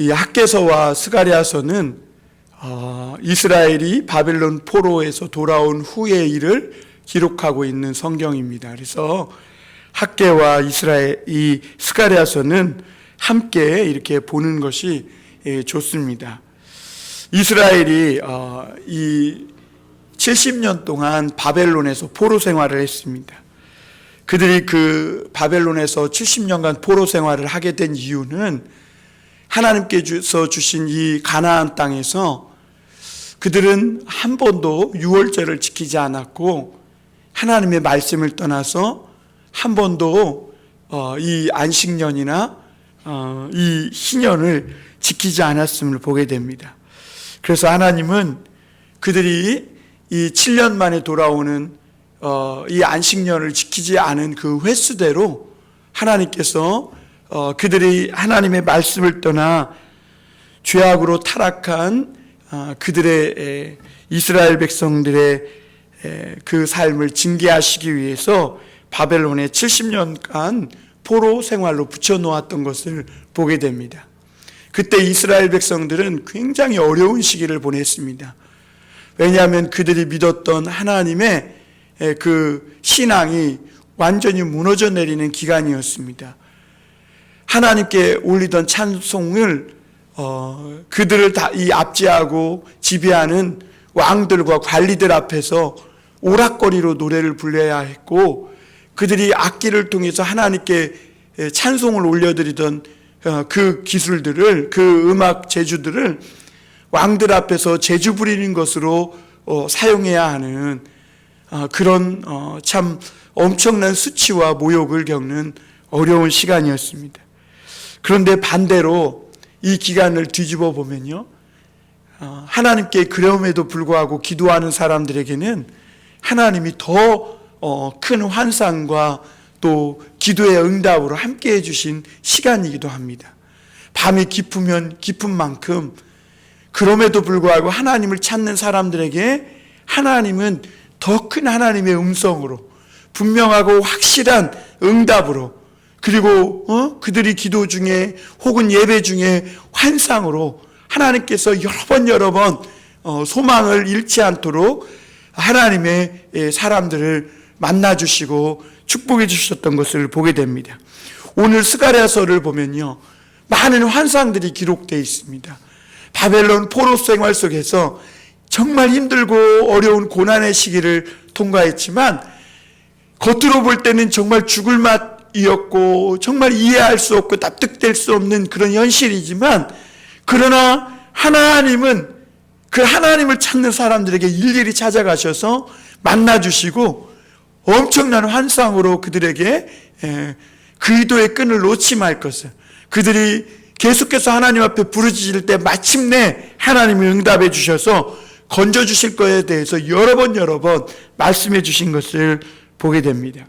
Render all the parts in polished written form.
이 학개서와 스가랴서는 이스라엘이 바벨론 포로에서 돌아온 후의 일을 기록하고 있는 성경입니다. 그래서 학개와 이 스가랴서는 함께 이렇게 보는 것이 좋습니다. 이스라엘이 이 70년 동안 바벨론에서 포로 생활을 했습니다. 그들이 그 바벨론에서 70년간 포로 생활을 하게 된 이유는 하나님께서 주신 이 가나안 땅에서 그들은 한 번도 유월절을 지키지 않았고 하나님의 말씀을 떠나서 한 번도 이 안식년이나 이 희년을 지키지 않았음을 보게 됩니다. 그래서 하나님은 그들이 이 7년 만에 돌아오는 이 안식년을 지키지 않은 그 횟수대로 하나님께서 그들이 하나님의 말씀을 떠나 죄악으로 타락한 그들의 이스라엘 백성들의 그 삶을 징계하시기 위해서 바벨론에 70년간 포로 생활로 붙여놓았던 것을 보게 됩니다. 그때 이스라엘 백성들은 굉장히 어려운 시기를 보냈습니다. 왜냐하면 그들이 믿었던 하나님의 그 신앙이 완전히 무너져 내리는 기간이었습니다. 하나님께 올리던 찬송을 그들을 다 이 압제하고 지배하는 왕들과 관리들 앞에서 오락거리로 노래를 불러야 했고, 그들이 악기를 통해서 하나님께 찬송을 올려드리던 그 기술들을, 그 음악 재주들을 왕들 앞에서 재주 부리는 것으로 사용해야 하는 그런 참 엄청난 수치와 모욕을 겪는 어려운 시간이었습니다. 그런데 반대로 이 기간을 뒤집어 보면요, 하나님께 그럼에도 불구하고 기도하는 사람들에게는 하나님이 더 큰 환상과 또 기도의 응답으로 함께 해주신 시간이기도 합니다. 밤이 깊으면 깊은 만큼 그럼에도 불구하고 하나님을 찾는 사람들에게 하나님은 더 큰 하나님의 음성으로, 분명하고 확실한 응답으로, 그리고 그들이 기도 중에 혹은 예배 중에 환상으로 하나님께서 여러 번 소망을 잃지 않도록 하나님의 사람들을 만나주시고 축복해 주셨던 것을 보게 됩니다. 오늘 스가랴서를 보면요, 많은 환상들이 기록되어 있습니다. 바벨론 포로 생활 속에서 정말 힘들고 어려운 고난의 시기를 통과했지만 겉으로 볼 때는 정말 죽을 맛이었고 정말 이해할 수 없고 납득될 수 없는 그런 현실이지만, 그러나 하나님은 그 하나님을 찾는 사람들에게 일일이 찾아가셔서 만나주시고 엄청난 환상으로 그들에게 기도의 끈을 놓지 말 것을, 그들이 계속해서 하나님 앞에 부르짖을 때 마침내 하나님이 응답해 주셔서 건져주실 것에 대해서 여러 번 말씀해 주신 것을 보게 됩니다.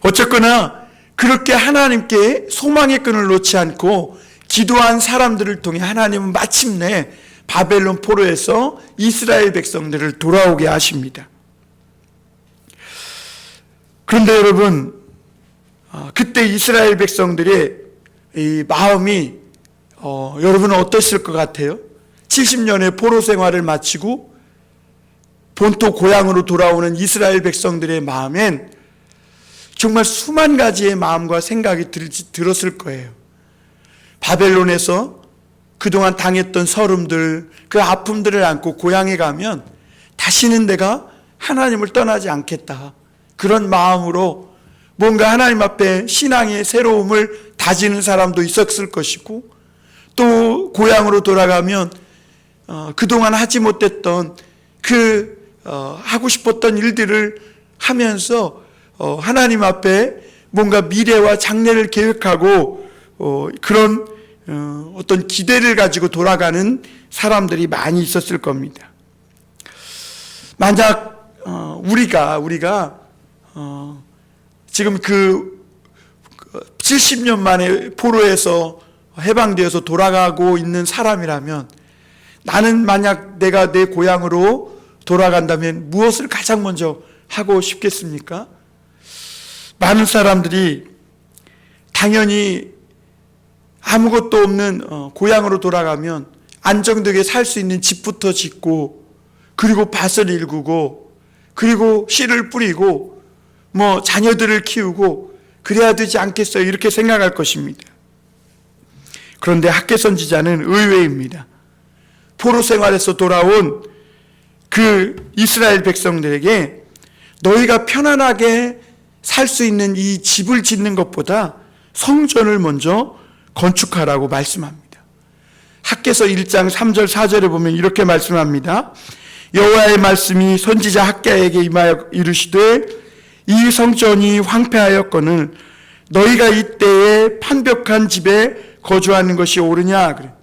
어쨌거나 그렇게 하나님께 소망의 끈을 놓지 않고 기도한 사람들을 통해 하나님은 마침내 바벨론 포로에서 이스라엘 백성들을 돌아오게 하십니다. 그런데 여러분, 그때 이스라엘 백성들의 이 마음이 여러분은 어땠을 것 같아요? 70년의 포로 생활을 마치고 본토 고향으로 돌아오는 이스라엘 백성들의 마음엔 정말 수만 가지의 마음과 생각이 들었을 거예요. 바벨론에서 그동안 당했던 서름들, 그 아픔들을 안고 고향에 가면 다시는 내가 하나님을 떠나지 않겠다, 그런 마음으로 뭔가 하나님 앞에 신앙의 새로움을 다지는 사람도 있었을 것이고, 또 고향으로 돌아가면 그동안 하지 못했던 하고 싶었던 일들을 하면서 하나님 앞에 뭔가 미래와 장래를 계획하고 그런 어떤 기대를 가지고 돌아가는 사람들이 많이 있었을 겁니다. 만약 우리가 지금 그 70년 만에 포로에서 해방되어서 돌아가고 있는 사람이라면, 나는 만약 내가 내 고향으로 돌아간다면 무엇을 가장 먼저 하고 싶겠습니까? 많은 사람들이 당연히 아무것도 없는 고향으로 돌아가면 안정되게 살 수 있는 집부터 짓고, 그리고 밭을 일구고, 그리고 씨를 뿌리고, 자녀들을 키우고 그래야 되지 않겠어요? 이렇게 생각할 것입니다. 그런데 학개 선지자는 의외입니다. 포로 생활에서 돌아온 그 이스라엘 백성들에게 너희가 편안하게 살 수 있는 이 집을 짓는 것보다 성전을 먼저 건축하라고 말씀합니다. 학개서 1장 3절 4절에 보면 이렇게 말씀합니다. 여호와의 말씀이 선지자 학개에게 임하여 이르시되 이 성전이 황폐하였거늘 너희가 이때에 판벽한 집에 거주하는 것이 옳으냐. 그래.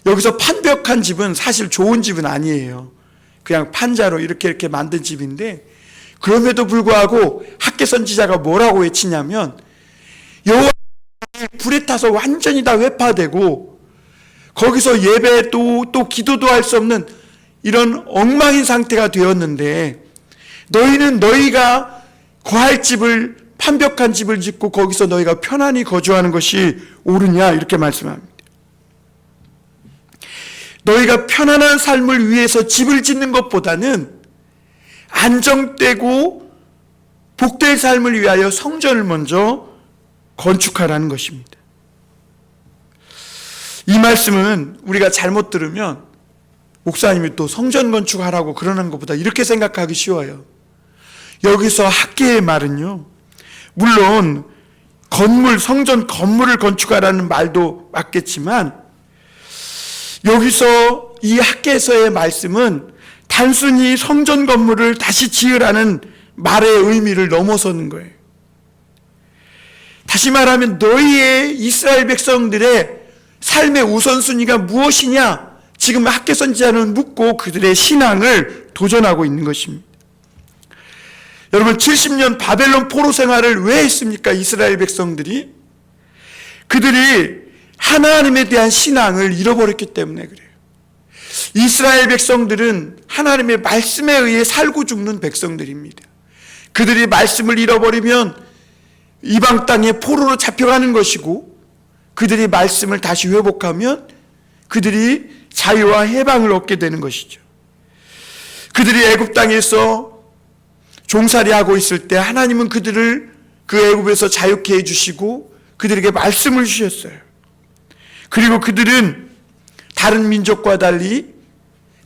여기서 판벽한 집은 사실 좋은 집은 아니에요. 그냥 판자로 이렇게 만든 집인데, 그럼에도 불구하고 학개 선지자가 뭐라고 외치냐면 여호와 불에 타서 완전히 다 회파되고 거기서 예배도 또 기도도 할 수 없는 이런 엉망인 상태가 되었는데, 너희는 너희가 거할 집을, 판벽한 집을 짓고 거기서 너희가 편안히 거주하는 것이 옳으냐, 이렇게 말씀합니다. 너희가 편안한 삶을 위해서 집을 짓는 것보다는 안정되고 복될 삶을 위하여 성전을 먼저 건축하라는 것입니다. 이 말씀은 우리가 잘못 들으면 목사님이 또 성전 건축하라고 그러는 것보다 이렇게 생각하기 쉬워요. 여기서 학개의 말은요, 물론 성전 건물을 건축하라는 말도 맞겠지만, 여기서 이 학개서의 말씀은 단순히 성전 건물을 다시 지으라는 말의 의미를 넘어서는 거예요. 다시 말하면 너희의 이스라엘 백성들의 삶의 우선순위가 무엇이냐, 지금 학개 선지자는 묻고 그들의 신앙을 도전하고 있는 것입니다. 여러분, 70년 바벨론 포로 생활을 왜 했습니까? 이스라엘 백성들이 그들이 하나님에 대한 신앙을 잃어버렸기 때문에 그래요. 이스라엘 백성들은 하나님의 말씀에 의해 살고 죽는 백성들입니다. 그들이 말씀을 잃어버리면 이방 땅에 포로로 잡혀가는 것이고, 그들이 말씀을 다시 회복하면 그들이 자유와 해방을 얻게 되는 것이죠. 그들이 애굽 땅에서 종살이하고 있을 때 하나님은 그들을 그 애굽에서 자유케 해주시고 그들에게 말씀을 주셨어요. 그리고 그들은 다른 민족과 달리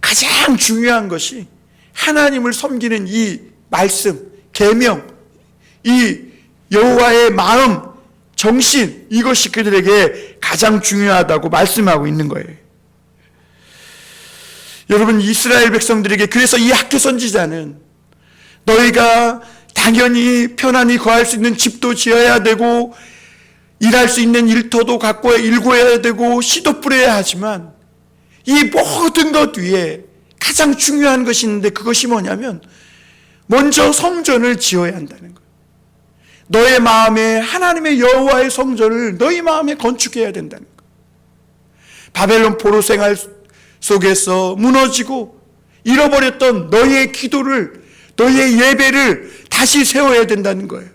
가장 중요한 것이 하나님을 섬기는 이 말씀, 계명, 이 여호와의 마음, 정신, 이것이 그들에게 가장 중요하다고 말씀하고 있는 거예요. 여러분, 이스라엘 백성들에게 그래서 이 학개 선지자는 너희가 당연히 편안히 거할 수 있는 집도 지어야 되고 일할 수 있는 일터도 갖고 일구어야 되고 씨도 뿌려야 하지만 이 모든 것 위에 가장 중요한 것이 있는데, 그것이 뭐냐면 먼저 성전을 지어야 한다는 거예요. 너의 마음에 하나님의 여호와의 성전을 너희 마음에 건축해야 된다는 거예요. 바벨론 포로 생활 속에서 무너지고 잃어버렸던 너희의 기도를, 너희의 예배를 다시 세워야 된다는 거예요.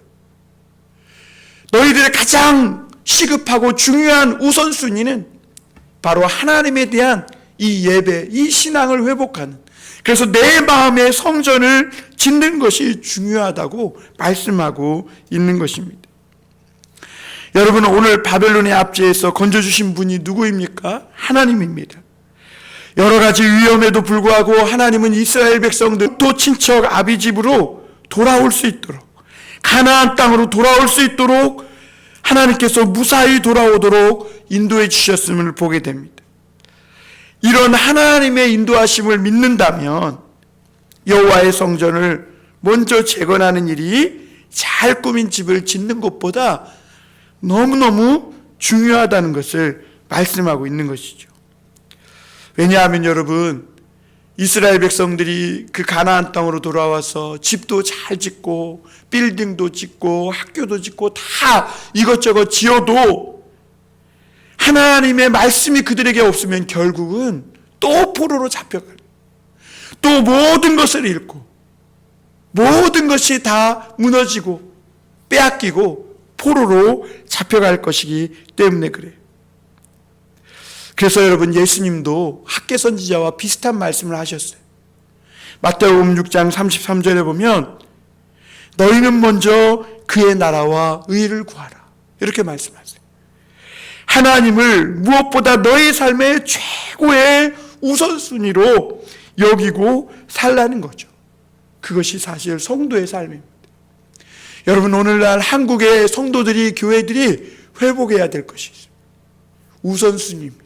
너희들의 가장 시급하고 중요한 우선순위는 바로 하나님에 대한 이 예배, 이 신앙을 회복하는, 그래서 내 마음의 성전을 짓는 것이 중요하다고 말씀하고 있는 것입니다. 여러분, 오늘 바벨론의 압제에서 건져주신 분이 누구입니까? 하나님입니다. 여러 가지 위험에도 불구하고 하나님은 이스라엘 백성들 또 친척 아비집으로 돌아올 수 있도록, 가나안 땅으로 돌아올 수 있도록 하나님께서 무사히 돌아오도록 인도해 주셨음을 보게 됩니다. 이런 하나님의 인도하심을 믿는다면 여호와의 성전을 먼저 재건하는 일이 잘 꾸민 집을 짓는 것보다 너무너무 중요하다는 것을 말씀하고 있는 것이죠. 왜냐하면 여러분, 이스라엘 백성들이 그 가나안 땅으로 돌아와서 집도 잘 짓고 빌딩도 짓고 학교도 짓고 다 이것저것 지어도 하나님의 말씀이 그들에게 없으면 결국은 또 포로로 잡혀가요. 또 모든 것을 잃고 모든 것이 다 무너지고 빼앗기고 포로로 잡혀갈 것이기 때문에 그래요. 그래서 여러분, 예수님도 학개 선지자와 비슷한 말씀을 하셨어요. 마태복음 6장 33절에 보면 너희는 먼저 그의 나라와 의를 구하라, 이렇게 말씀하세요. 하나님을 무엇보다 너희 삶의 최고의 우선순위로 여기고 살라는 거죠. 그것이 사실 성도의 삶입니다. 여러분, 오늘날 한국의 성도들이, 교회들이 회복해야 될 것이 있어요. 우선순위입니다.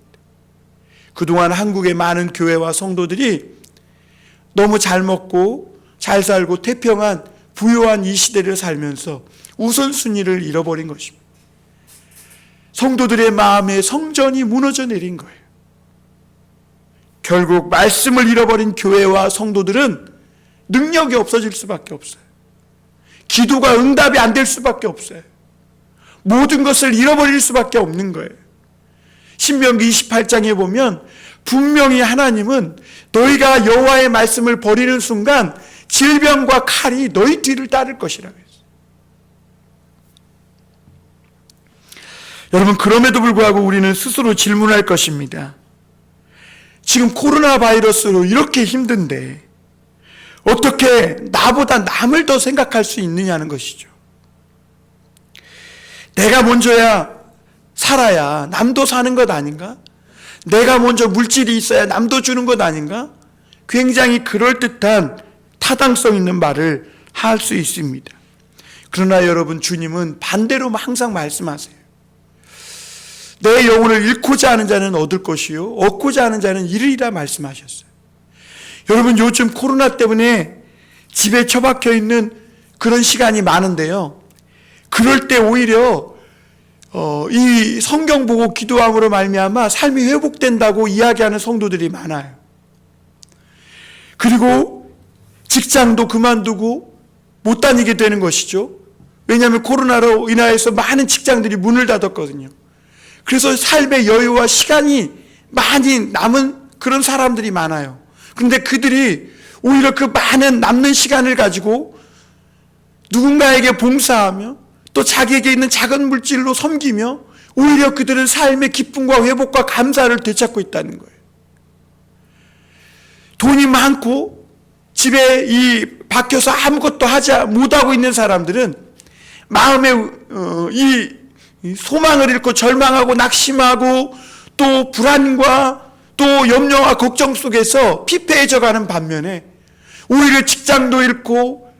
그동안 한국의 많은 교회와 성도들이 너무 잘 먹고 잘 살고 태평한 부유한 이 시대를 살면서 우선순위를 잃어버린 것입니다. 성도들의 마음의 성전이 무너져 내린 거예요. 결국 말씀을 잃어버린 교회와 성도들은 능력이 없어질 수밖에 없어요. 기도가 응답이 안 될 수밖에 없어요. 모든 것을 잃어버릴 수밖에 없는 거예요. 신명기 28장에 보면 분명히 하나님은 너희가 여호와의 말씀을 버리는 순간 질병과 칼이 너희 뒤를 따를 것이라고 했어요. 여러분, 그럼에도 불구하고 우리는 스스로 질문할 것입니다. 지금 코로나 바이러스로 이렇게 힘든데 어떻게 나보다 남을 더 생각할 수 있느냐는 것이죠. 내가 먼저야 살아야 남도 사는 것 아닌가? 내가 먼저 물질이 있어야 남도 주는 것 아닌가? 굉장히 그럴듯한 타당성 있는 말을 할 수 있습니다. 그러나 여러분, 주님은 반대로 항상 말씀하세요. 내 영혼을 잃고자 하는 자는 얻을 것이요 얻고자 하는 자는 잃으리라 말씀하셨어요. 여러분, 요즘 코로나 때문에 집에 처박혀 있는 그런 시간이 많은데요, 그럴 때 오히려 이 성경 보고 기도함으로 말미암아 삶이 회복된다고 이야기하는 성도들이 많아요. 그리고 직장도 그만두고 못 다니게 되는 것이죠. 왜냐하면 코로나로 인하여서 많은 직장들이 문을 닫았거든요. 그래서 삶의 여유와 시간이 많이 남은 그런 사람들이 많아요. 그런데 그들이 오히려 그 많은 남는 시간을 가지고 누군가에게 봉사하며 또 자기에게 있는 작은 물질로 섬기며 오히려 그들은 삶의 기쁨과 회복과 감사를 되찾고 있다는 거예요. 돈이 많고 집에 박혀서 아무것도 못하고 있는 사람들은 마음에 이 소망을 잃고 절망하고 낙심하고 또 불안과 또 염려와 걱정 속에서 피폐해져가는 반면에 오히려 직장도 잃고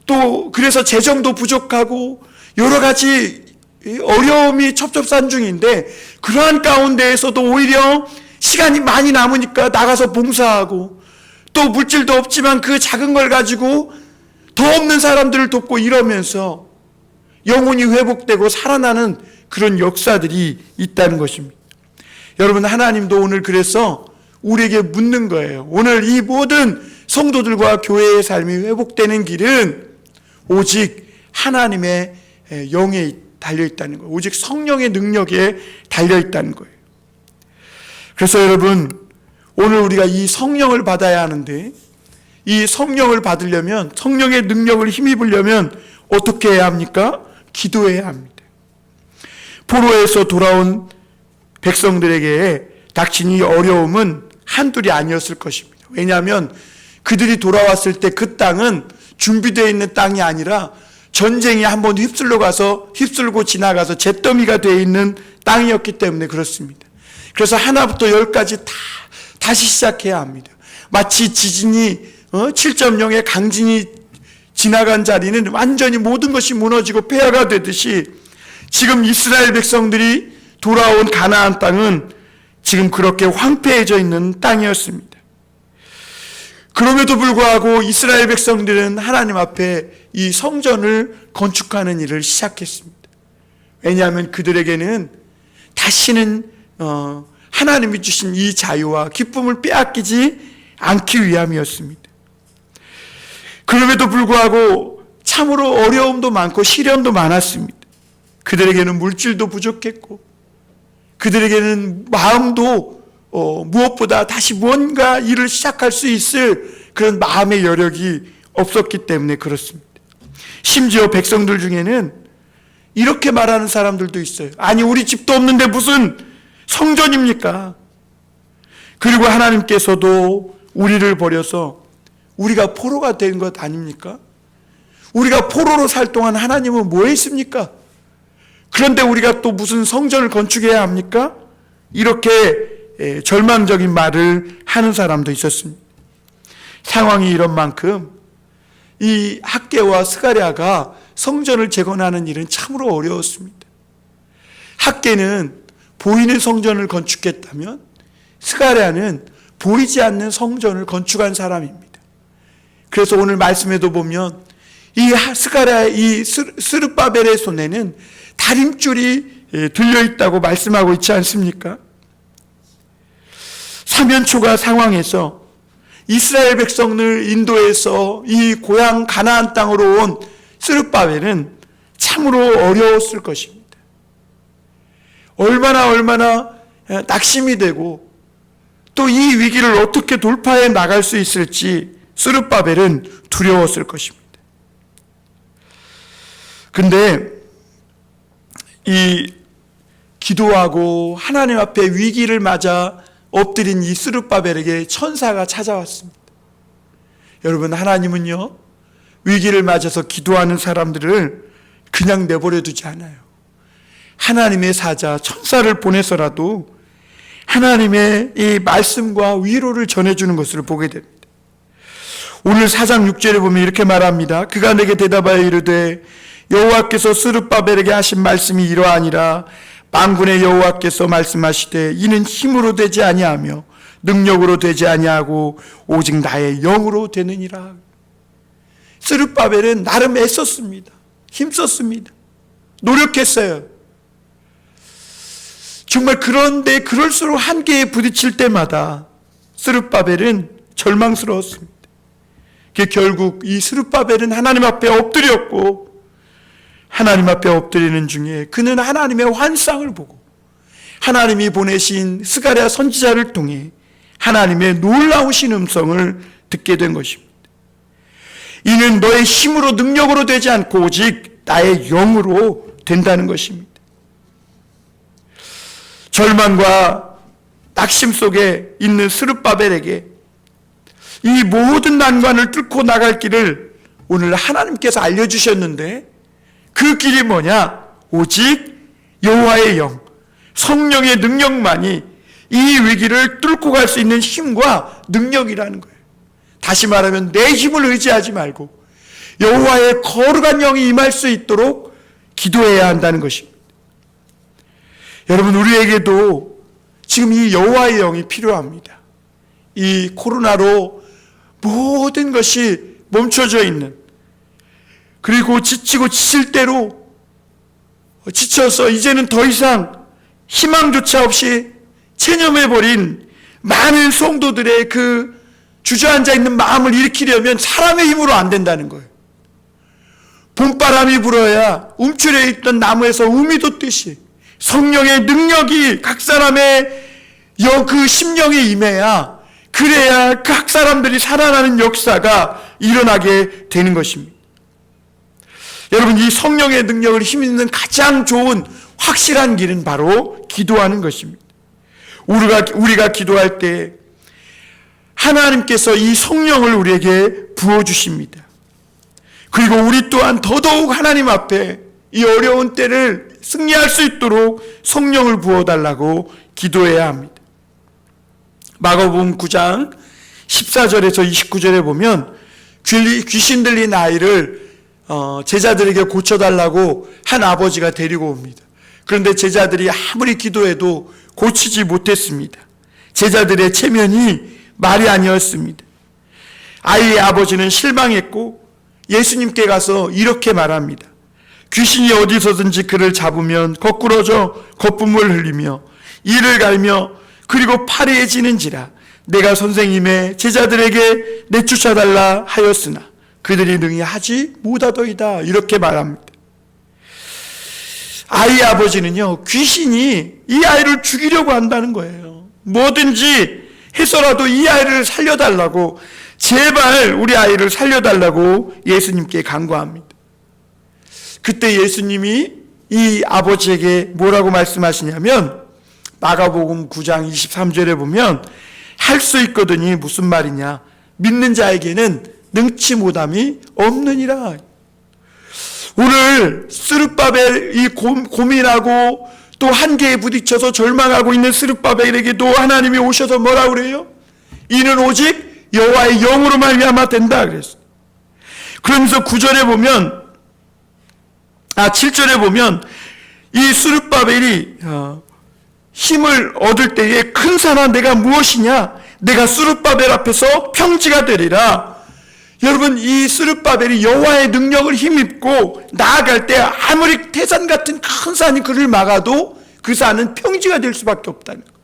또 그래서 재정도 부족하고 여러 가지 어려움이 첩첩산중인데 그러한 가운데에서도 오히려 시간이 많이 남으니까 나가서 봉사하고 또 물질도 없지만 그 작은 걸 가지고 더 없는 사람들을 돕고 이러면서 영혼이 회복되고 살아나는 그런 역사들이 있다는 것입니다. 여러분, 하나님도 오늘 그래서 우리에게 묻는 거예요. 오늘 이 모든 성도들과 교회의 삶이 회복되는 길은 오직 하나님의 영에 달려있다는 거예요. 오직 성령의 능력에 달려있다는 거예요. 그래서 여러분, 오늘 우리가 이 성령을 받아야 하는데 이 성령을 받으려면, 성령의 능력을 힘입으려면 어떻게 해야 합니까? 기도해야 합니다. 포로에서 돌아온 백성들에게 닥친 이 어려움은 한둘이 아니었을 것입니다. 왜냐하면 그들이 돌아왔을 때 그 땅은 준비되어 있는 땅이 아니라 전쟁이 한번 휩쓸고 지나가서 잿더미가 되어 있는 땅이었기 때문에 그렇습니다. 그래서 하나부터 열까지 다시 시작해야 합니다. 마치 지진이 7.0의 강진이 지나간 자리는 완전히 모든 것이 무너지고 폐허가 되듯이 지금 이스라엘 백성들이 돌아온 가나안 땅은 지금 그렇게 황폐해져 있는 땅이었습니다. 그럼에도 불구하고 이스라엘 백성들은 하나님 앞에 이 성전을 건축하는 일을 시작했습니다. 왜냐하면 그들에게는 다시는 하나님이 주신 이 자유와 기쁨을 빼앗기지 않기 위함이었습니다. 그럼에도 불구하고 참으로 어려움도 많고 시련도 많았습니다. 그들에게는 물질도 부족했고 그들에게는 마음도 무엇보다 다시 뭔가 일을 시작할 수 있을 그런 마음의 여력이 없었기 때문에 그렇습니다. 심지어 백성들 중에는 이렇게 말하는 사람들도 있어요. 아니, 우리 집도 없는데 무슨 성전입니까? 그리고 하나님께서도 우리를 버려서 우리가 포로가 된 것 아닙니까? 우리가 포로로 살 동안 하나님은 뭐 했습니까? 그런데 우리가 또 무슨 성전을 건축해야 합니까? 이렇게 절망적인 말을 하는 사람도 있었습니다. 상황이 이런 만큼 이 학개와 스가랴가 성전을 재건하는 일은 참으로 어려웠습니다. 학개는 보이는 성전을 건축했다면 스가랴는 보이지 않는 성전을 건축한 사람입니다. 그래서 오늘 말씀에도 보면 이 스가랴, 이 스룹바벨의 손에는 다림줄이 들려있다고 말씀하고 있지 않습니까? 사면초가 상황에서 이스라엘 백성을 인도해서 이 고향 가나안 땅으로 온 스룹바벨은 참으로 어려웠을 것입니다. 얼마나 낙심이 되고 또 이 위기를 어떻게 돌파해 나갈 수 있을지 스룹바벨은 두려웠을 것입니다. 근데 이 기도하고 하나님 앞에 위기를 맞아 엎드린 이 스룹바벨에게 천사가 찾아왔습니다. 여러분, 하나님은요, 위기를 맞아서 기도하는 사람들을 그냥 내버려 두지 않아요. 하나님의 사자 천사를 보내서라도 하나님의 이 말씀과 위로를 전해주는 것을 보게 됩니다. 오늘 4장 6절에 보면 이렇게 말합니다. 그가 내게 대답하여 이르되 여호와께서 스룹바벨에게 하신 말씀이 이러하니라. 만군의 여호와께서 말씀하시되 이는 힘으로 되지 아니하며 능력으로 되지 아니하고 오직 나의 영으로 되느니라. 스룹바벨은 나름 애썼습니다. 힘썼습니다. 노력했어요. 정말 그런데 그럴수록 한계에 부딪힐 때마다 스룹바벨은 절망스러웠습니다. 결국 이 스룹바벨은 하나님 앞에 엎드렸고, 하나님 앞에 엎드리는 중에 그는 하나님의 환상을 보고 하나님이 보내신 스가랴 선지자를 통해 하나님의 놀라우신 음성을 듣게 된 것입니다. 이는 너의 힘으로 능력으로 되지 않고 오직 나의 영으로 된다는 것입니다. 절망과 낙심 속에 있는 스룹바벨에게 이 모든 난관을 뚫고 나갈 길을 오늘 하나님께서 알려주셨는데, 그 길이 뭐냐? 오직 여호와의 영, 성령의 능력만이 이 위기를 뚫고 갈 수 있는 힘과 능력이라는 거예요. 다시 말하면 내 힘을 의지하지 말고 여호와의 거룩한 영이 임할 수 있도록 기도해야 한다는 것입니다. 여러분, 우리에게도 지금 이 여호와의 영이 필요합니다. 이 코로나로 모든 것이 멈춰져 있는, 그리고 지치고 지칠 대로 지쳐서 이제는 더 이상 희망조차 없이 체념해버린 많은 성도들의 그 주저앉아 있는 마음을 일으키려면 사람의 힘으로 안 된다는 거예요. 봄바람이 불어야 움츠려 있던 나무에서 우미 돋듯이 성령의 능력이 각 사람의 그 심령에 임해야, 그래야 각 사람들이 살아나는 역사가 일어나게 되는 것입니다. 여러분, 이 성령의 능력을 힘있는 가장 좋은 확실한 길은 바로 기도하는 것입니다. 우리가 기도할 때 하나님께서 이 성령을 우리에게 부어주십니다. 그리고 우리 또한 더더욱 하나님 앞에 이 어려운 때를 승리할 수 있도록 성령을 부어달라고 기도해야 합니다. 마가복음 9장 14절에서 29절에 보면 귀신 들린 아이를 제자들에게 고쳐달라고 한 아버지가 데리고 옵니다. 그런데 제자들이 아무리 기도해도 고치지 못했습니다. 제자들의 체면이 말이 아니었습니다. 아이의 아버지는 실망했고 예수님께 가서 이렇게 말합니다. 귀신이 어디서든지 그를 잡으면 거꾸러져 거품을 흘리며 이를 갈며 그리고 파리해지는지라. 내가 선생님의 제자들에게 내쫓아달라 하였으나 그들이 능히 하지 못하더이다. 이렇게 말합니다. 아이의 아버지는요, 귀신이 이 아이를 죽이려고 한다는 거예요. 뭐든지 해서라도 이 아이를 살려달라고, 제발 우리 아이를 살려달라고 예수님께 간구합니다. 그때 예수님이 이 아버지에게 뭐라고 말씀하시냐면 마가복음 9장 23절에 보면 할 수 있거든이 무슨 말이냐, 믿는 자에게는 능치 못함이 없느니라. 오늘 스룹바벨이 고민하고 또 한계에 부딪혀서 절망하고 있는 스룹바벨에게도 하나님이 오셔서 뭐라 그래요? 이는 오직 여호와의 영으로 말미암아 된다 그랬어요. 그러면서 9절에 보면 7절에 보면 이 스룹바벨이 힘을 얻을 때에 큰 산아 내가 무엇이냐, 내가 스룹바벨 앞에서 평지가 되리라. 여러분, 이 스룹바벨이 여호와의 능력을 힘입고 나아갈 때 아무리 태산 같은 큰 산이 그를 막아도 그 산은 평지가 될 수밖에 없다는 거예요.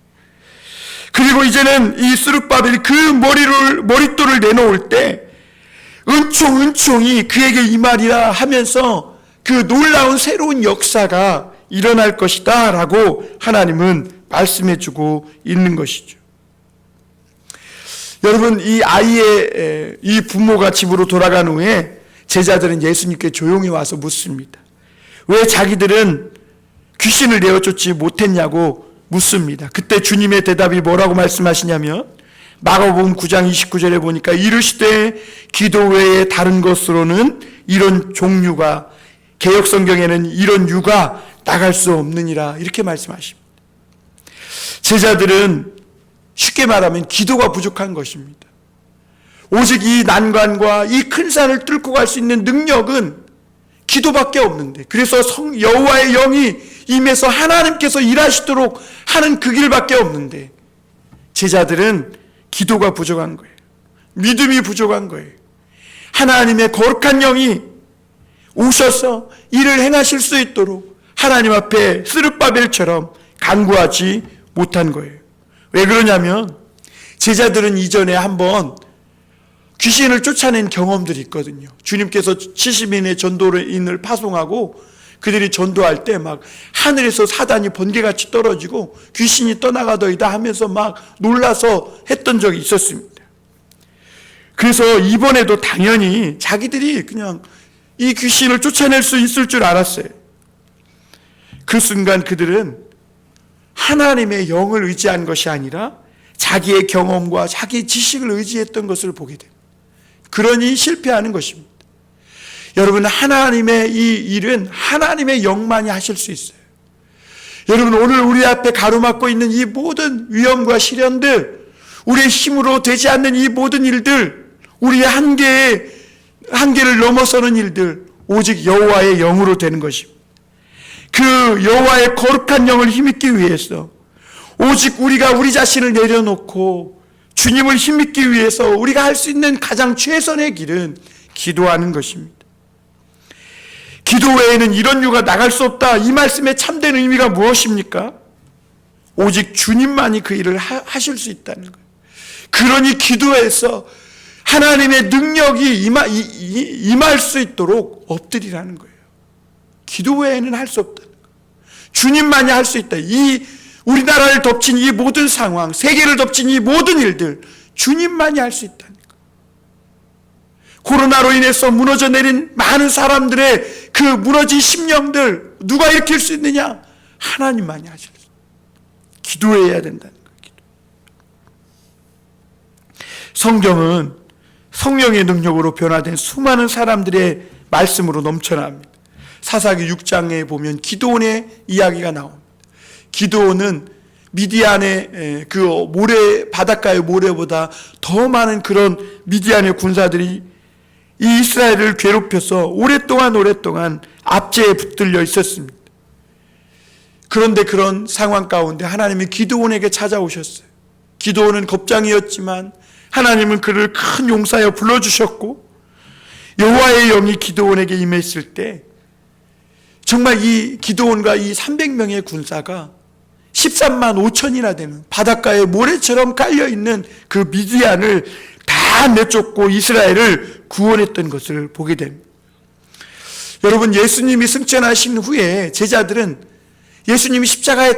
그리고 이제는 이 스룹바벨이 그 머릿돌을 내놓을 때 은총이 그에게 임하리라 하면서 그 놀라운 새로운 역사가 일어날 것이다 라고 하나님은 말씀해 주고 있는 것이죠. 여러분, 이 아이의 이 부모가 집으로 돌아간 후에 제자들은 예수님께 조용히 와서 묻습니다. 왜 자기들은 귀신을 내어쫓지 못했냐고 묻습니다. 그때 주님의 대답이 뭐라고 말씀하시냐면 마가복음 9장 29절에 보니까 이르시되 기도 외에 다른 것으로는 이런 종류가, 개역성경에는 이런 유가 나갈 수 없느니라, 이렇게 말씀하십니다. 제자들은 쉽게 말하면 기도가 부족한 것입니다. 오직 이 난관과 이 큰 산을 뚫고 갈 수 있는 능력은 기도밖에 없는데, 그래서 여호와의 영이 임해서 하나님께서 일하시도록 하는 그 길밖에 없는데, 제자들은 기도가 부족한 거예요. 믿음이 부족한 거예요. 하나님의 거룩한 영이 오셔서 일을 행하실 수 있도록 하나님 앞에 스룹바벨처럼 간구하지 못한 거예요. 왜 그러냐면 제자들은 이전에 한번 귀신을 쫓아낸 경험들이 있거든요. 주님께서 70인의 전도인을 파송하고 그들이 전도할 때 막 하늘에서 사단이 번개같이 떨어지고 귀신이 떠나가더이다 하면서 막 놀라서 했던 적이 있었습니다. 그래서 이번에도 당연히 자기들이 그냥 이 귀신을 쫓아낼 수 있을 줄 알았어요. 그 순간 그들은 하나님의 영을 의지한 것이 아니라 자기의 경험과 자기의 지식을 의지했던 것을 보게 됩니다. 그러니 실패하는 것입니다. 여러분, 하나님의 이 일은 하나님의 영만이 하실 수 있어요. 여러분, 오늘 우리 앞에 가로막고 있는 이 모든 위험과 시련들, 우리의 힘으로 되지 않는 이 모든 일들, 우리의 한계를 넘어서는 일들, 오직 여호와의 영으로 되는 것입니다. 그 여호와의 거룩한 영을 힘입기 위해서 오직 우리가 우리 자신을 내려놓고 주님을 힘입기 위해서 우리가 할 수 있는 가장 최선의 길은 기도하는 것입니다. 기도 외에는 이런 유가 나갈 수 없다. 이 말씀의 참된 의미가 무엇입니까? 오직 주님만이 그 일을 하실 수 있다는 거예요. 그러니 기도에서 하나님의 능력이 임할 수 있도록 엎드리라는 거예요. 기도 외에는 할 수 없다는 거예요. 주님만이 할 수 있다. 이 우리나라를 덮친 이 모든 상황, 세계를 덮친 이 모든 일들, 주님만이 할 수 있다는 거예요. 코로나로 인해서 무너져 내린 많은 사람들의 그 무너진 심령들 누가 일으킬 수 있느냐? 하나님만이 하실 수 있어요. 기도해야 된다는 거예요. 기도. 성경은 성령의 능력으로 변화된 수많은 사람들의 말씀으로 넘쳐납니다. 사사기 6장에 보면 기드온의 이야기가 나옵니다. 기드온은 미디안의 그 모래, 바닷가의 모래보다 더 많은 그런 미디안의 군사들이 이 이스라엘을 괴롭혀서 오랫동안 압제에 붙들려 있었습니다. 그런데 그런 상황 가운데 하나님이 기드온에게 찾아오셨어요. 기드온은 겁장이었지만 하나님은 그를 큰 용사여 불러주셨고, 여호와의 영이 기드온에게 임했을 때 정말 이 기드온과 이 300명의 군사가 13만 5천이나 되는 바닷가에 모래처럼 깔려있는 그 미디안을 다 내쫓고 이스라엘을 구원했던 것을 보게 됩니다. 여러분, 예수님이 승천하신 후에 제자들은 예수님이 십자가에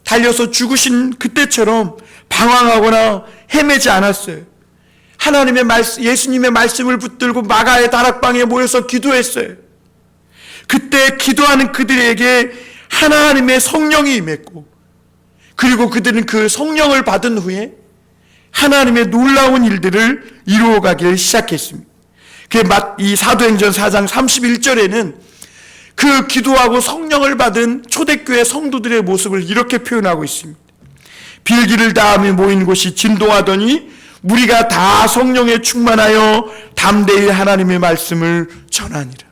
달려서 죽으신 그때처럼 방황하거나 헤매지 않았어요. 예수님의 말씀을 붙들고 마가의 다락방에 모여서 기도했어요. 그때 기도하는 그들에게 하나님의 성령이 임했고, 그리고 그들은 그 성령을 받은 후에 하나님의 놀라운 일들을 이루어가기를 시작했습니다. 이 사도행전 4장 31절에는 그 기도하고 성령을 받은 초대교회 성도들의 모습을 이렇게 표현하고 있습니다. 빌기를 다하며 모인 곳이 진동하더니 무리가 다 성령에 충만하여 담대히 하나님의 말씀을 전하니라.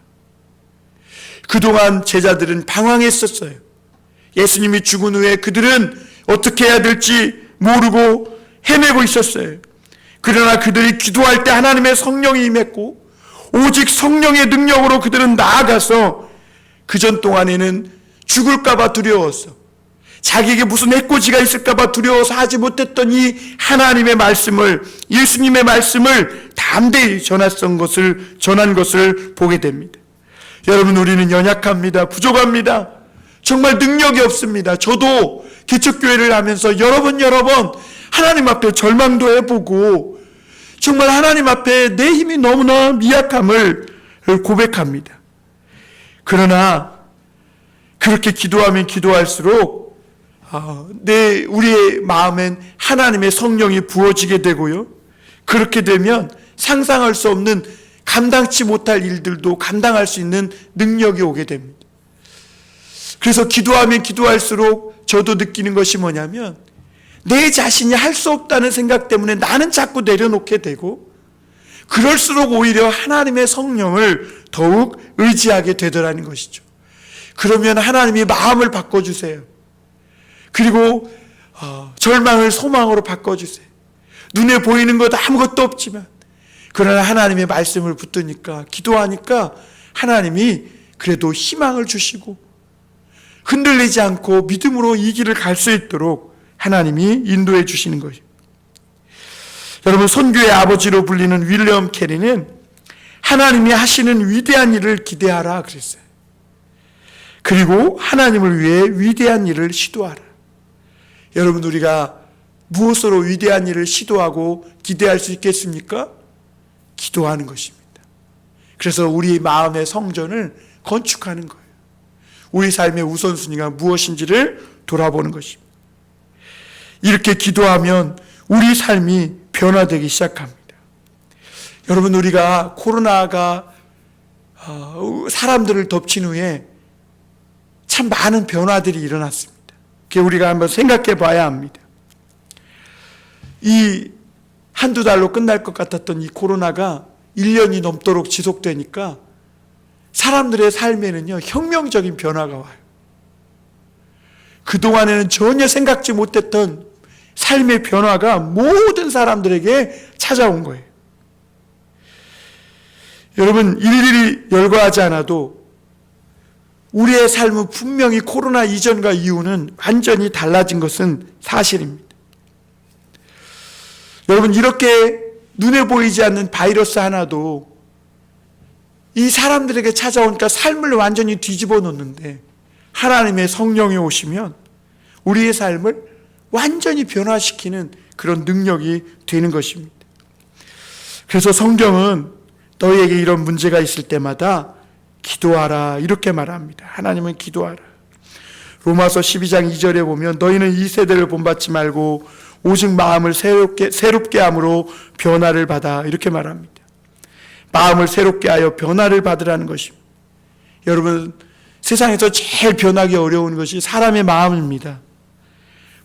그동안 제자들은 방황했었어요. 예수님이 죽은 후에 그들은 어떻게 해야 될지 모르고 헤매고 있었어요. 그러나 그들이 기도할 때 하나님의 성령이 임했고, 오직 성령의 능력으로 그들은 나아가서 그전 동안에는 죽을까봐 두려워서, 자기에게 무슨 해코지가 있을까봐 두려워서 하지 못했던 이 하나님의 말씀을, 예수님의 말씀을 담대히 전한 것을 보게 됩니다. 여러분, 우리는 연약합니다. 부족합니다. 정말 능력이 없습니다. 저도 개척교회를 하면서 여러 번 하나님 앞에 절망도 해보고 정말 하나님 앞에 내 힘이 너무나 미약함을 고백합니다. 그러나 그렇게 기도하면 기도할수록 우리의 마음엔 하나님의 성령이 부어지게 되고요, 그렇게 되면 상상할 수 없는, 감당치 못할 일들도 감당할 수 있는 능력이 오게 됩니다. 그래서 기도하면 기도할수록 저도 느끼는 것이 뭐냐면, 내 자신이 할 수 없다는 생각 때문에 나는 자꾸 내려놓게 되고, 그럴수록 오히려 하나님의 성령을 더욱 의지하게 되더라는 것이죠. 그러면 하나님이 마음을 바꿔주세요. 그리고 절망을 소망으로 바꿔주세요. 눈에 보이는 것 아무것도 없지만, 그러나 하나님의 말씀을 붙드니까, 기도하니까 하나님이 그래도 희망을 주시고 흔들리지 않고 믿음으로 이 길을 갈 수 있도록 하나님이 인도해 주시는 거예요. 여러분, 선교의 아버지로 불리는 윌리엄 캐리는 하나님이 하시는 위대한 일을 기대하라 그랬어요. 그리고 하나님을 위해 위대한 일을 시도하라. 여러분, 우리가 무엇으로 위대한 일을 시도하고 기대할 수 있겠습니까? 기도하는 것입니다. 그래서 우리 마음의 성전을 건축하는 거예요. 우리 삶의 우선순위가 무엇인지를 돌아보는 것입니다. 이렇게 기도하면 우리 삶이 변화되기 시작합니다. 여러분, 우리가 코로나가 사람들을 덮친 후에 참 많은 변화들이 일어났습니다. 그게 우리가 한번 생각해 봐야 합니다. 이 한두 달로 끝날 것 같았던 이 코로나가 1년이 넘도록 지속되니까 사람들의 삶에는요, 혁명적인 변화가 와요. 그동안에는 전혀 생각지 못했던 삶의 변화가 모든 사람들에게 찾아온 거예요. 여러분, 일일이 열거하지 않아도 우리의 삶은 분명히 코로나 이전과 이후는 완전히 달라진 것은 사실입니다. 여러분, 이렇게 눈에 보이지 않는 바이러스 하나도 이 사람들에게 찾아오니까 삶을 완전히 뒤집어 놓는데, 하나님의 성령이 오시면 우리의 삶을 완전히 변화시키는 그런 능력이 되는 것입니다. 그래서 성경은 너희에게 이런 문제가 있을 때마다 기도하라 이렇게 말합니다. 하나님은 기도하라. 로마서 12장 2절에 보면 너희는 이 세대를 본받지 말고 오직 마음을 새롭게 함으로 변화를 받아 이렇게 말합니다. 마음을 새롭게 하여 변화를 받으라는 것입니다. 여러분, 세상에서 제일 변하기 어려운 것이 사람의 마음입니다.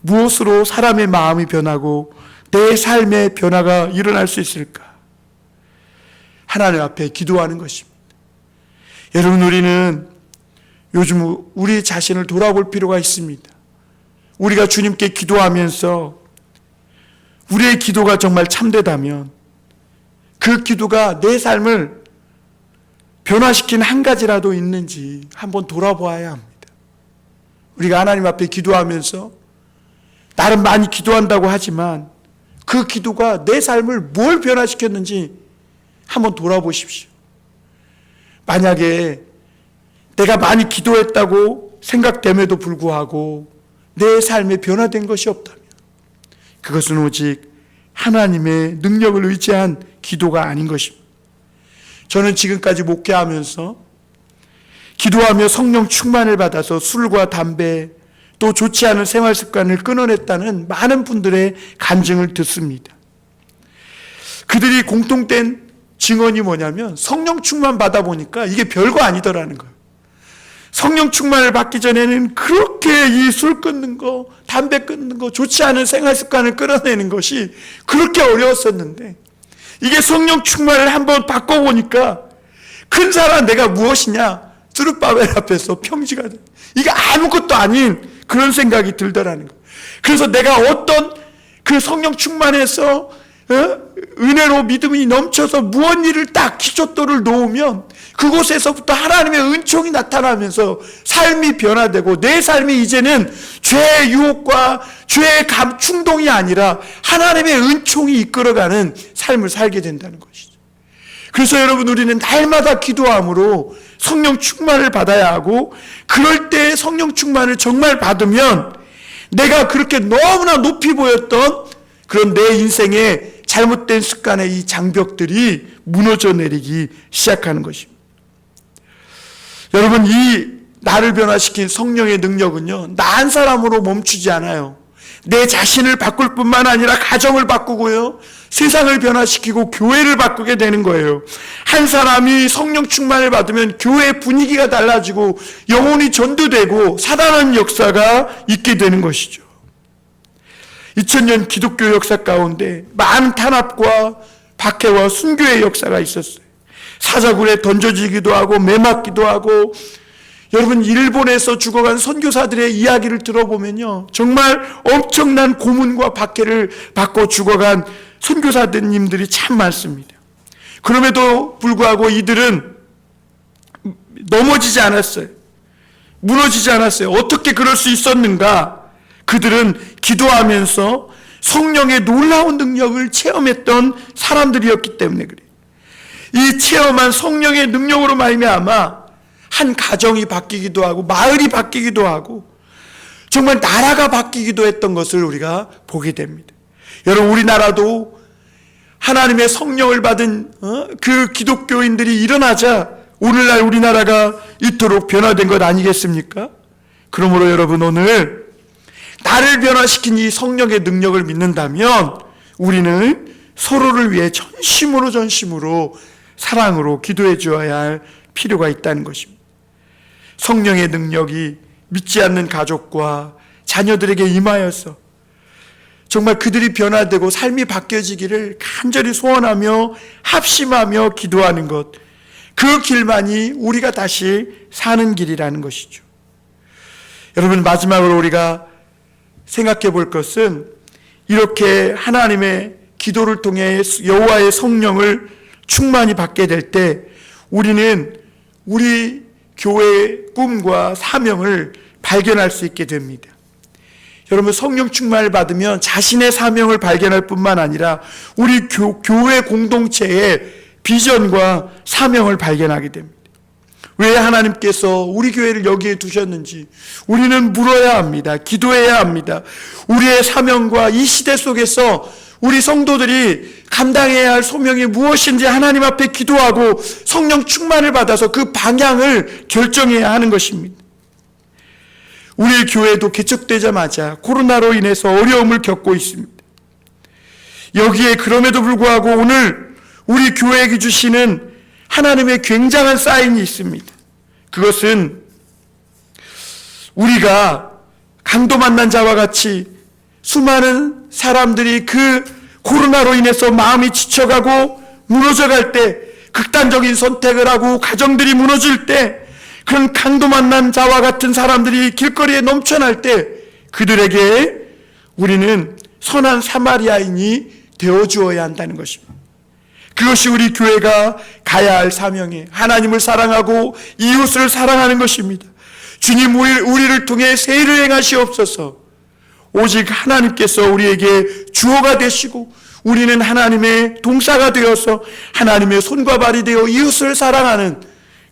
무엇으로 사람의 마음이 변하고 내 삶의 변화가 일어날 수 있을까? 하나님 앞에 기도하는 것입니다. 여러분, 우리는 요즘 우리 자신을 돌아볼 필요가 있습니다. 우리가 주님께 기도하면서 우리의 기도가 정말 참되다면 그 기도가 내 삶을 변화시킨 한 가지라도 있는지 한번 돌아보아야 합니다. 우리가 하나님 앞에 기도하면서 나름 많이 기도한다고 하지만 그 기도가 내 삶을 뭘 변화시켰는지 한번 돌아보십시오. 만약에 내가 많이 기도했다고 생각됨에도 불구하고 내 삶에 변화된 것이 없다면 그것은 오직 하나님의 능력을 의지한 기도가 아닌 것입니다. 저는 지금까지 목회하면서 기도하며 성령 충만을 받아서 술과 담배 또 좋지 않은 생활 습관을 끊어냈다는 많은 분들의 간증을 듣습니다. 그들이 공통된 증언이 뭐냐면 성령 충만 받아보니까 이게 별거 아니더라는 거예요. 성령 충만을 받기 전에는 그렇게 이 술 끊는 거, 담배 끊는 거, 좋지 않은 생활 습관을 끊어내는 것이 그렇게 어려웠었는데 이게 성령 충만을 한번 바꿔보니까 큰 사람 내가 무엇이냐? 스룹바벨 앞에서 평지가 돼. 이게 아무것도 아닌 그런 생각이 들더라는 거예요. 그래서 내가 어떤 그 성령 충만해서 은혜로 믿음이 넘쳐서 무언 일을 딱 기초돌을 놓으면 그곳에서부터 하나님의 은총이 나타나면서 삶이 변화되고 내 삶이 이제는 죄의 유혹과 죄의 충동이 아니라 하나님의 은총이 이끌어가는 삶을 살게 된다는 것이죠. 그래서 여러분 우리는 날마다 기도함으로 성령 충만을 받아야 하고 그럴 때 성령 충만을 정말 받으면 내가 그렇게 너무나 높이 보였던 그런 내 인생의 잘못된 습관의 이 장벽들이 무너져 내리기 시작하는 것입니다. 여러분 이 나를 변화시킨 성령의 능력은요 나 한 사람으로 멈추지 않아요. 내 자신을 바꿀 뿐만 아니라 가정을 바꾸고요 세상을 변화시키고 교회를 바꾸게 되는 거예요. 한 사람이 성령 충만을 받으면 교회 분위기가 달라지고 영혼이 전도되고 살아나는 역사가 있게 되는 것이죠. 2000년 기독교 역사 가운데 많은 탄압과 박해와 순교의 역사가 있었어요. 사자굴에 던져지기도 하고 매맞기도 하고 여러분 일본에서 죽어간 선교사들의 이야기를 들어보면요 정말 엄청난 고문과 박해를 받고 죽어간 선교사님들이 참 많습니다. 그럼에도 불구하고 이들은 넘어지지 않았어요. 무너지지 않았어요. 어떻게 그럴 수 있었는가? 그들은 기도하면서 성령의 놀라운 능력을 체험했던 사람들이었기 때문에 그래요. 이 체험한 성령의 능력으로 말미암아 한 가정이 바뀌기도 하고 마을이 바뀌기도 하고 정말 나라가 바뀌기도 했던 것을 우리가 보게 됩니다. 여러분 우리나라도 하나님의 성령을 받은 그 기독교인들이 일어나자 오늘날 우리나라가 이토록 변화된 것 아니겠습니까? 그러므로 여러분 오늘 나를 변화시킨 이 성령의 능력을 믿는다면 우리는 서로를 위해 전심으로 사랑으로 기도해 주어야 할 필요가 있다는 것입니다. 성령의 능력이 믿지 않는 가족과 자녀들에게 임하여서 정말 그들이 변화되고 삶이 바뀌어지기를 간절히 소원하며 합심하며 기도하는 것, 그 길만이 우리가 다시 사는 길이라는 것이죠. 여러분 마지막으로 우리가 생각해 볼 것은 이렇게 하나님의 기도를 통해 여호와의 성령을 충만히 받게 될 때 우리는 우리 교회의 꿈과 사명을 발견할 수 있게 됩니다. 여러분 성령 충만을 받으면 자신의 사명을 발견할 뿐만 아니라 우리 교회 공동체의 비전과 사명을 발견하게 됩니다. 왜 하나님께서 우리 교회를 여기에 두셨는지 우리는 물어야 합니다. 기도해야 합니다. 우리의 사명과 이 시대 속에서 우리 성도들이 감당해야 할 소명이 무엇인지 하나님 앞에 기도하고 성령 충만을 받아서 그 방향을 결정해야 하는 것입니다. 우리 교회도 개척되자마자 코로나로 인해서 어려움을 겪고 있습니다. 여기에 그럼에도 불구하고 오늘 우리 교회에게 주시는 하나님의 굉장한 사인이 있습니다. 그것은 우리가 강도 만난 자와 같이 수많은 사람들이 그 코로나로 인해서 마음이 지쳐가고 무너져갈 때 극단적인 선택을 하고 가정들이 무너질 때 그런 강도 만난 자와 같은 사람들이 길거리에 넘쳐날 때 그들에게 우리는 선한 사마리아인이 되어주어야 한다는 것입니다. 그것이 우리 교회가 가야 할 사명이에요. 하나님을 사랑하고 이웃을 사랑하는 것입니다. 주님 우리를 통해 세일을 행하시옵소서. 오직 하나님께서 우리에게 주어가 되시고 우리는 하나님의 동사가 되어서 하나님의 손과 발이 되어 이웃을 사랑하는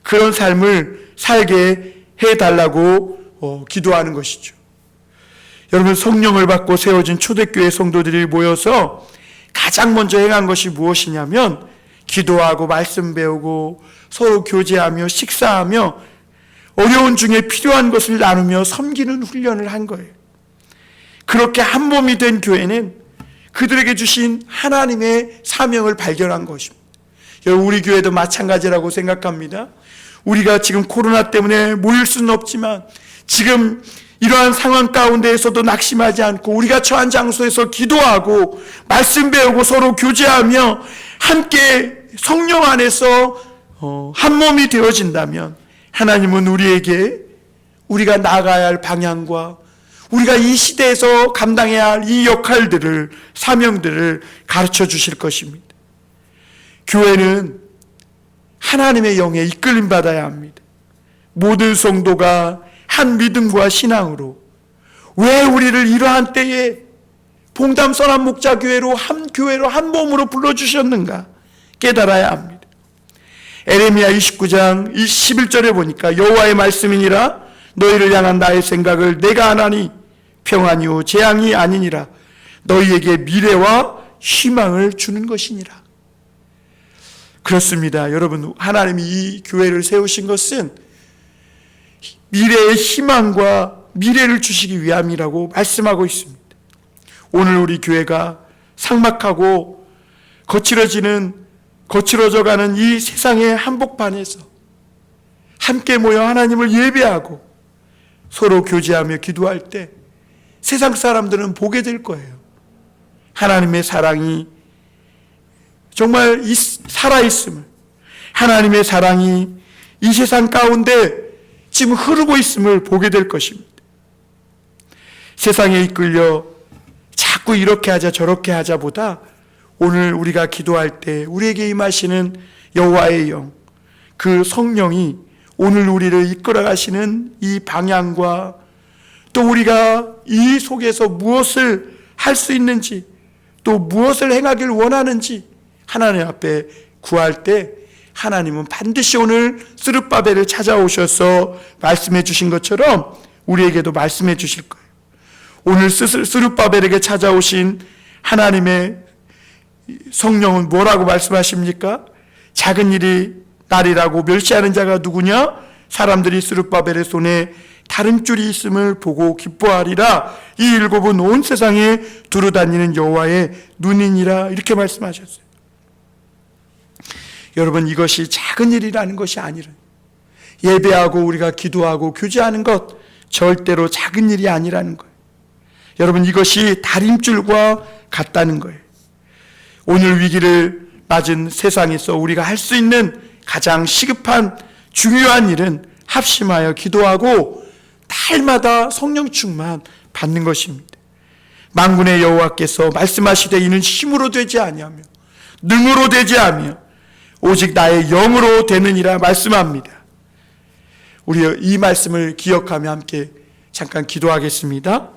그런 삶을 살게 해달라고 기도하는 것이죠. 여러분 성령을 받고 세워진 초대교회 성도들이 모여서 가장 먼저 행한 것이 무엇이냐면 기도하고 말씀 배우고 서로 교제하며 식사하며 어려운 중에 필요한 것을 나누며 섬기는 훈련을 한 거예요. 그렇게 한 몸이 된 교회는 그들에게 주신 하나님의 사명을 발견한 것입니다. 여러분, 우리 교회도 마찬가지라고 생각합니다. 우리가 지금 코로나 때문에 모일 수는 없지만 지금 이러한 상황 가운데에서도 낙심하지 않고 우리가 처한 장소에서 기도하고 말씀 배우고 서로 교제하며 함께 성령 안에서 한 몸이 되어진다면 하나님은 우리에게 우리가 나아가야 할 방향과 우리가 이 시대에서 감당해야 할 이 역할들을, 사명들을 가르쳐 주실 것입니다. 교회는 하나님의 영에 이끌림 받아야 합니다. 모든 성도가 한 믿음과 신앙으로 왜 우리를 이러한 때에 봉담 선한 목자교회로 한 교회로 한 몸으로 불러주셨는가 깨달아야 합니다. 에레미야 29장 11절에 보니까 여호와의 말씀이니라 너희를 향한 나의 생각을 내가 아나니 평안이요 재앙이 아니니라 너희에게 미래와 희망을 주는 것이니라. 그렇습니다. 여러분, 하나님이 이 교회를 세우신 것은 미래의 희망과 미래를 주시기 위함이라고 말씀하고 있습니다. 오늘 우리 교회가 삭막하고 거칠어져가는 이 세상의 한복판에서 함께 모여 하나님을 예배하고 서로 교제하며 기도할 때 세상 사람들은 보게 될 거예요. 하나님의 사랑이 정말 살아있음을, 하나님의 사랑이 이 세상 가운데 지금 흐르고 있음을 보게 될 것입니다. 세상에 이끌려 자꾸 이렇게 하자 저렇게 하자보다 오늘 우리가 기도할 때 우리에게 임하시는 여호와의 영, 그 성령이 오늘 우리를 이끌어 가시는 이 방향과 또 우리가 이 속에서 무엇을 할 수 있는지 또 무엇을 행하길 원하는지 하나님 앞에 구할 때 하나님은 반드시 오늘 스룹바벨을 찾아오셔서 말씀해 주신 것처럼 우리에게도 말씀해 주실 거예요. 오늘 스룹바벨에게 찾아오신 하나님의 성령은 뭐라고 말씀하십니까? 작은 일이 날이라고 멸시하는 자가 누구냐? 사람들이 스룹바벨의 손에 다른 줄이 있음을 보고 기뻐하리라. 이 일곱은 온 세상에 두루다니는 여호와의 눈이니라. 이렇게 말씀하셨어요. 여러분, 이것이 작은 일이라는 것이 아니라 예배하고 우리가 기도하고 교제하는 것 절대로 작은 일이 아니라는 거예요. 여러분, 이것이 다림줄과 같다는 거예요. 오늘 위기를 맞은 세상에서 우리가 할 수 있는 가장 시급한 중요한 일은 합심하여 기도하고 날마다 성령 충만 받는 것입니다. 만군의 여호와께서 말씀하시되 이는 힘으로 되지 아니하며 능으로 되지 아니하며 오직 나의 영으로 되느니라 말씀합니다. 우리 이 말씀을 기억하며 함께 잠깐 기도하겠습니다.